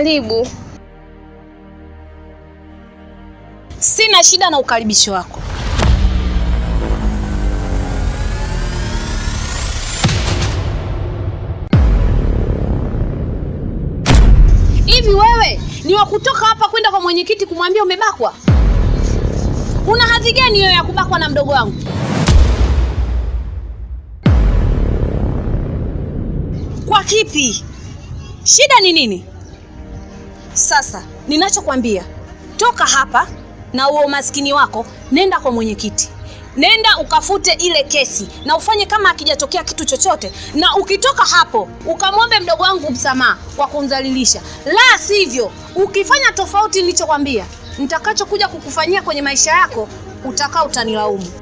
Karibu. Sina shida na ukaribisho wako. Hivi wewe ni wa kutoka hapa kwenda kwa mwenyekiti kumwambia umebakwa? Una hadhi gani hiyo ya kubakwa na mdogo wangu? Kwa kipi? Shida ni nini? Sasa ninachokwambia, toka hapa na uo maskini wako, nenda kwa mwenyekiti. Nenda ukafute ile kesi na ufanye kama hakijatokea kitu chochote, na ukitoka hapo ukamwombe mdogo wangu msamaha kwa kumdhalilisha. La sivyo, ukifanya tofauti nilichokwambia, nitakachokuja kukufanyia kwenye maisha yako utakaa utanilaumu.